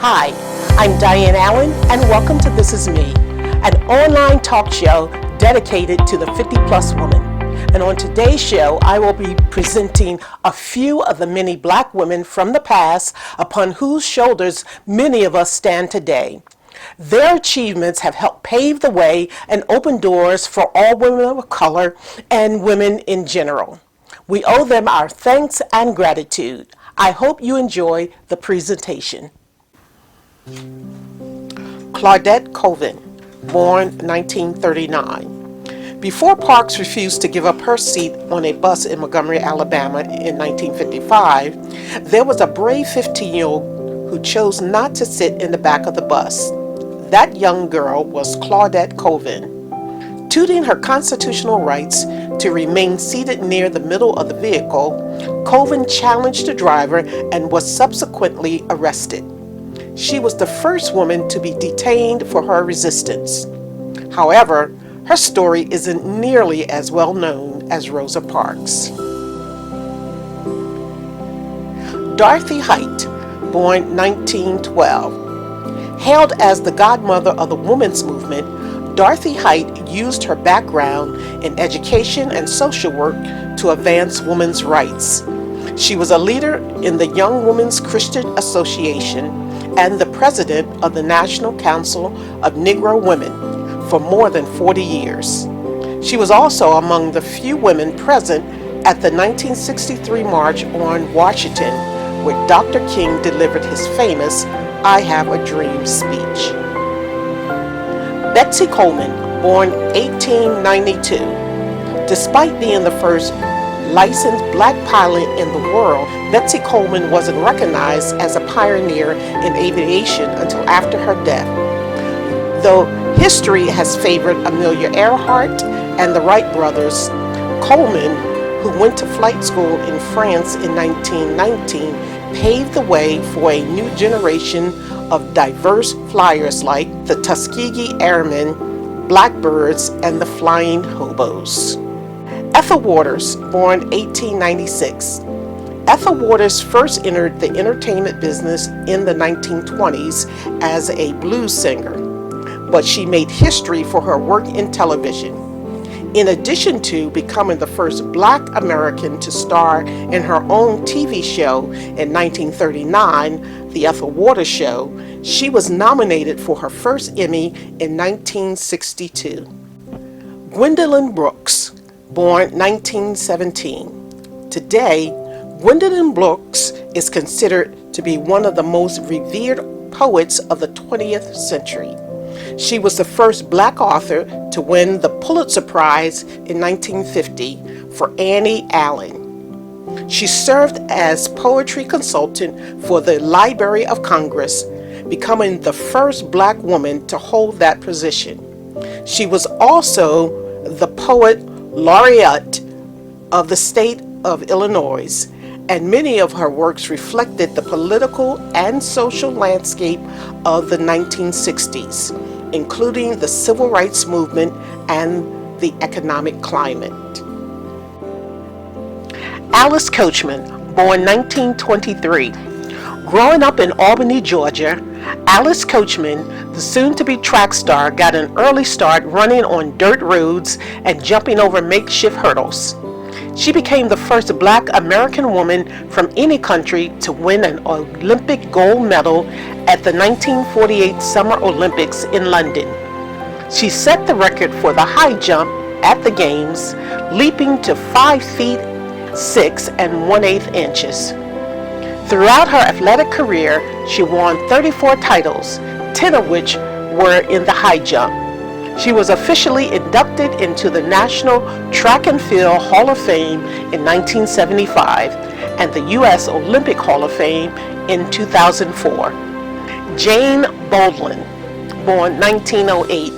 Hi, I'm Diane and welcome to This Is Me, an online talk show dedicated to the 50-plus woman. And on today's show, I will be presenting a few of the many black women from the past upon whose shoulders many of us stand today. Their achievements have helped pave the way and open doors for all women of color and women in general. We owe them our thanks and gratitude. I hope you enjoy the presentation. Claudette Colvin, born 1939. Before Parks refused to give up her seat on a bus in Montgomery, Alabama in 1955, there was a brave 15-year-old who chose not to sit in the back of the bus. That young girl was Claudette Colvin. Tooting her constitutional rights to remain seated near the middle of the vehicle, Colvin challenged the driver and was subsequently arrested. She was the first woman to be detained for her resistance. However, her story isn't nearly as well known as Rosa Parks. Dorothy Height, born 1912. Hailed as the godmother of the women's movement, Dorothy Height used her background in education and social work to advance women's rights. She was a leader in the Young Women's Christian Association and the president of the National Council of Negro Women for more than 40 years. She was also among the few women present at the 1963 March on Washington, where Dr. King delivered his famous "I Have a Dream" speech. Betsy Coleman, born 1892. Despite being the first licensed black pilot in the world, Betsy Coleman wasn't recognized as a pioneer in aviation until after her death. Though history has favored Amelia Earhart and the Wright brothers, Coleman, who went to flight school in France in 1919, paved the way for a new generation of diverse flyers like the Tuskegee Airmen, Blackbirds, and the Flying Hobos. Ethel Waters, born 1896. Ethel Waters first entered the entertainment business in the 1920s as a blues singer, but she made history for her work in television. In addition to becoming the first black American to star in her own TV show in 1939, The Ethel Waters Show, she was nominated for her first Emmy in 1962. Gwendolyn Brooks, born 1917. Today, Gwendolyn Brooks is considered to be one of the most revered poets of the 20th century. She was the first black author to win the Pulitzer Prize in 1950 for Annie Allen. She served as poetry consultant for the Library of Congress, becoming the first black woman to hold that position. She was also the poet laureate of the state of Illinois, and many of her works reflected the political and social landscape of the 1960s, including the civil rights movement and the economic climate. Alice Coachman, born 1923. Growing up in Albany, Georgia, Alice Coachman, the soon-to-be track star, got an early start running on dirt roads and jumping over makeshift hurdles. She became the first black American woman from any country to win an Olympic gold medal at the 1948 Summer Olympics in London. She set the record for the high jump at the Games, leaping to 5 feet 6 and 1/8 inches. Throughout her athletic career, she won 34 titles, 10 of which were in the high jump. She was officially inducted into the National Track and Field Hall of Fame in 1975 and the U.S. Olympic Hall of Fame in 2004. Jane Bolin, born 1908.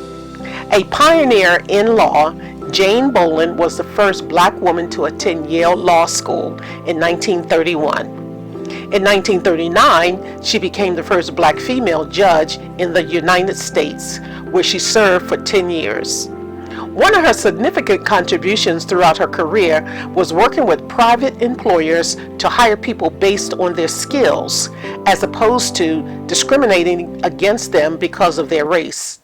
A pioneer in law, Jane Bolin was the first black woman to attend Yale Law School in 1931. In 1939, she became the first black female judge in the United States, where she served for 10 years. One of her significant contributions throughout her career was working with private employers to hire people based on their skills, as opposed to discriminating against them because of their race.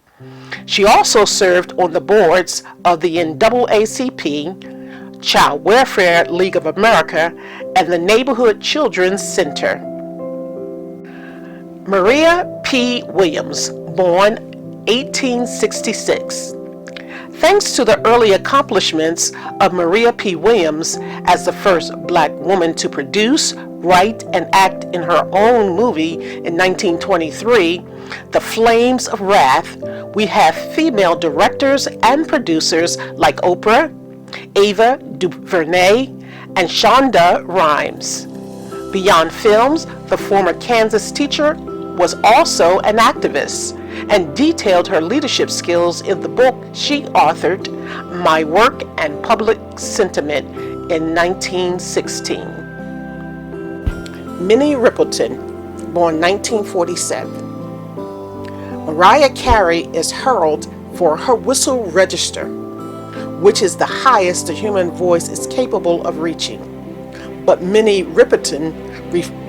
She also served on the boards of the NAACP, Child Welfare League of America, and the Neighborhood Children's Center. Maria P. Williams, born 1866. Thanks to the early accomplishments of Maria P. Williams as the first black woman to produce, write, and act in her own movie in 1923, The Flames of Wrath, we have female directors and producers like Oprah, Ava DuVernay, and Shonda Rhimes. Beyond films, the former Kansas teacher was also an activist and detailed her leadership skills in the book she authored, My Work and Public Sentiment, in 1916. Minnie Riperton, born 1947. Mariah Carey is heralded for her whistle register, which is the highest the human voice is capable of reaching. But Minnie Riperton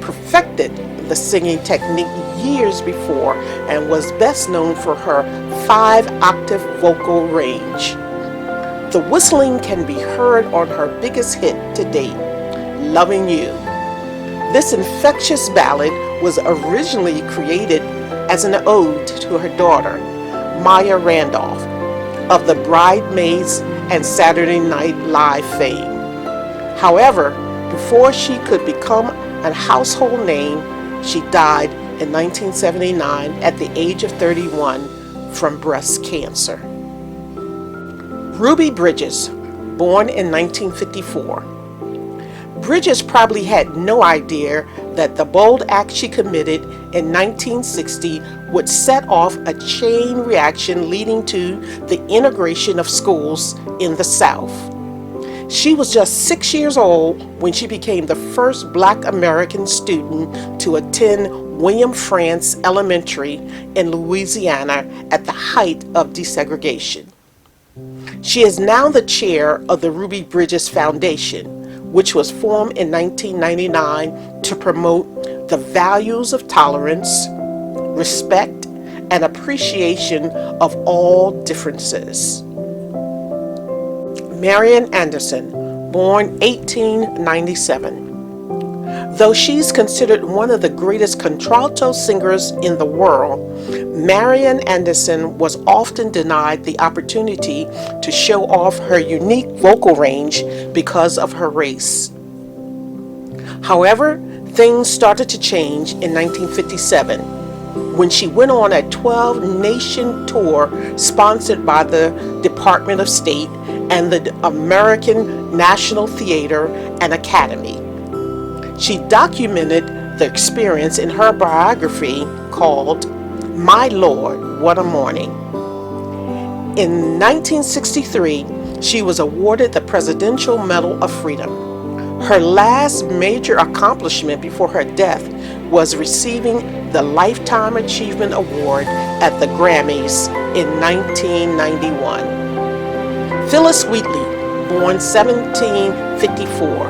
perfected the singing technique years before and was best known for her 5-octave vocal range. The whistling can be heard on her biggest hit to date, Loving You. This infectious ballad was originally created as an ode to her daughter, Maya Randolph, of the Bridesmaids and Saturday Night Live fame. However, before she could become a household name, she died in 1979 at the age of 31 from breast cancer. Ruby Bridges, born in 1954. Bridges probably had no idea that the bold act she committed in 1960 would set off a chain reaction leading to the integration of schools in the South. She was just 6 years old when she became the first Black American student to attend William Frantz Elementary in Louisiana at the height of desegregation. She is now the chair of the Ruby Bridges Foundation, which was formed in 1999 to promote the values of tolerance, respect, and appreciation of all differences. Marian Anderson, born 1897. Though she's considered one of the greatest contralto singers in the world, Marian Anderson was often denied the opportunity to show off her unique vocal range because of her race. However, things started to change in 1957 when she went on a 12-nation tour sponsored by the Department of State and the American National Theater and Academy. She documented the experience in her biography called My Lord, What a Morning. In 1963, she was awarded the Presidential Medal of Freedom. Her last major accomplishment before her death was receiving the Lifetime Achievement Award at the Grammys in 1991. Phyllis Wheatley, born 1754.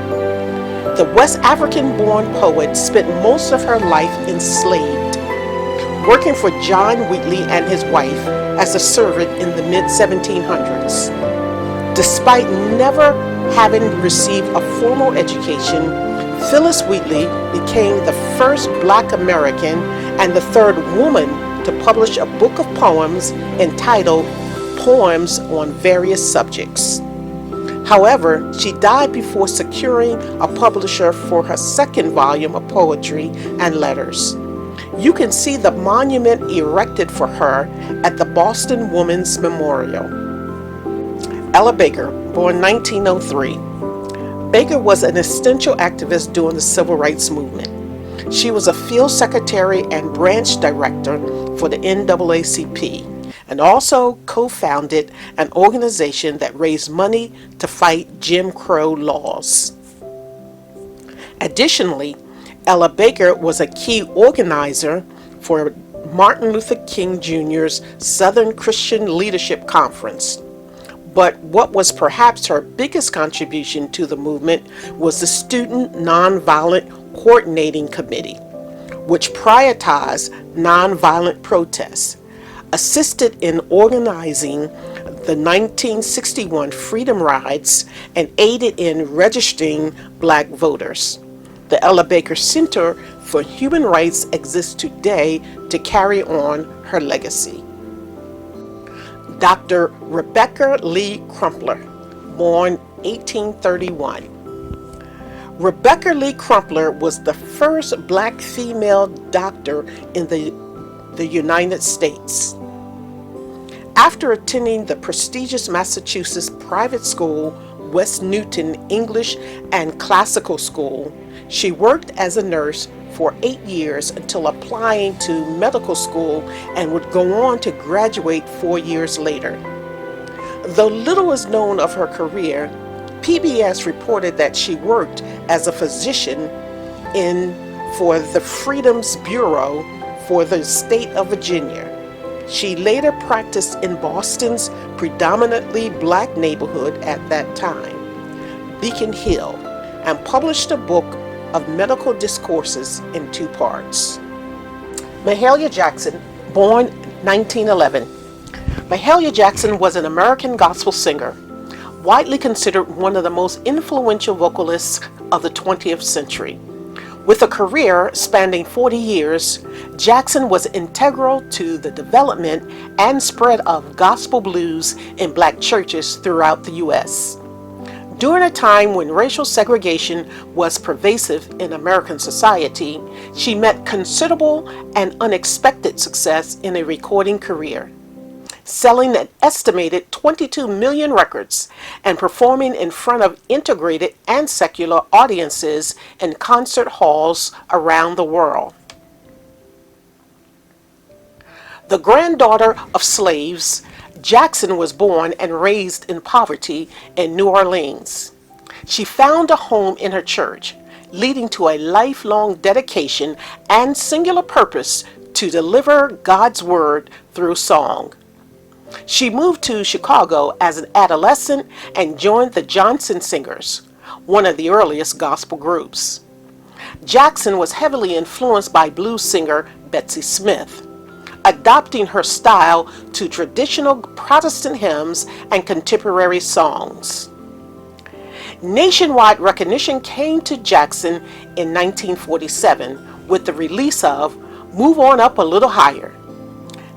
The West African-born poet spent most of her life enslaved, working for John Wheatley and his wife as a servant in the mid-1700s. Despite never having received a formal education, Phyllis Wheatley became the first Black American and the third woman to publish a book of poems entitled Poems on Various Subjects. However, she died before securing a publisher for her second volume of poetry and letters. You can see the monument erected for her at the Boston Women's Memorial. Ella Baker, born 1903. Baker was an essential activist during the Civil Rights Movement. She was a field secretary and branch director for the NAACP, and also co-founded an organization that raised money to fight Jim Crow laws. Additionally, Ella Baker was a key organizer for Martin Luther King Jr.'s Southern Christian Leadership Conference. But what was perhaps her biggest contribution to the movement was the Student Nonviolent Coordinating Committee, which prioritized nonviolent protests, assisted in organizing the 1961 Freedom Rides, and aided in registering black voters. The Ella Baker Center for Human Rights exists today to carry on her legacy. Dr. Rebecca Lee Crumpler, born 1831. Rebecca Lee Crumpler was the first black female doctor in the United States. After attending the prestigious Massachusetts private school, West Newton English and Classical School, she worked as a nurse for 8 years until applying to medical school and would go on to graduate 4 years later. Though little is known of her career, PBS reported that she worked as a physician for the Freedoms Bureau for the state of Virginia. She later practiced in Boston's predominantly black neighborhood at that time, Beacon Hill, and published a book of medical discourses in 2 parts. Mahalia Jackson, born 1911. Mahalia Jackson was an American gospel singer, widely considered one of the most influential vocalists of the 20th century. With a career spanning 40 years, Jackson was integral to the development and spread of gospel blues in black churches throughout the U.S. During a time when racial segregation was pervasive in American society, she met considerable and unexpected success in a recording career, selling an estimated 22 million records and performing in front of integrated and secular audiences in concert halls around the world. The granddaughter of slaves, Jackson was born and raised in poverty in New Orleans. She found a home in her church, leading to a lifelong dedication and singular purpose to deliver God's word through song. She moved to Chicago as an adolescent and joined the Johnson Singers, one of the earliest gospel groups. Jackson was heavily influenced by blues singer Bessie Smith, adopting her style to traditional Protestant hymns and contemporary songs. Nationwide recognition came to Jackson in 1947 with the release of Move On Up a Little Higher,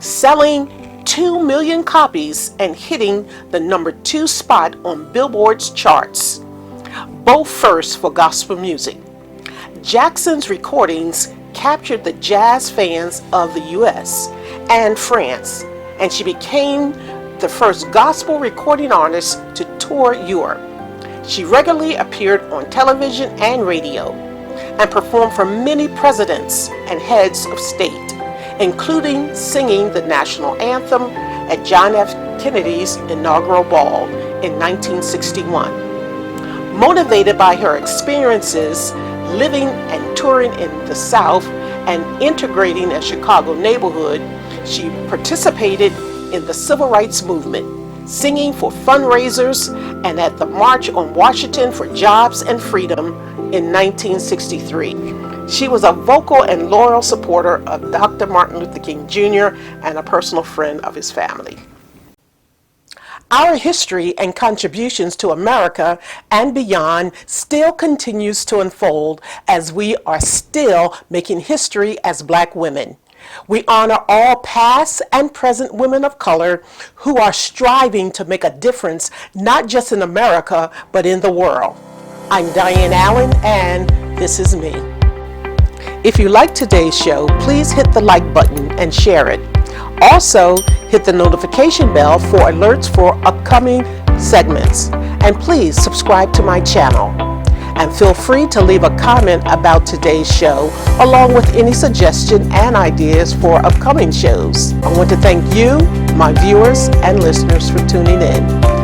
selling 2 million copies and hitting the number 2 spot on Billboard's charts, both firsts for gospel music. Jackson's recordings captured the jazz fans of the U.S. and France, and she became the first gospel recording artist to tour Europe. She regularly appeared on television and radio and performed for many presidents and heads of state, including singing the national anthem at John F. Kennedy's inaugural ball in 1961. Motivated by her experiences living and touring in the South and integrating a Chicago neighborhood, she participated in the Civil Rights Movement, singing for fundraisers and at the March on Washington for Jobs and Freedom in 1963. She was a vocal and loyal supporter of Dr. Martin Luther King Jr. and a personal friend of his family. Our history and contributions to America and beyond still continues to unfold as we are still making history as Black women. We honor all past and present women of color who are striving to make a difference not just in America but in the world. I'm Diane Allen and this is me. If you like today's show, please hit the like button and share it. Also, hit the notification bell for alerts for upcoming segments. And please subscribe to my channel. And feel free to leave a comment about today's show, along with any suggestion and ideas for upcoming shows. I want to thank you, my viewers and listeners, for tuning in.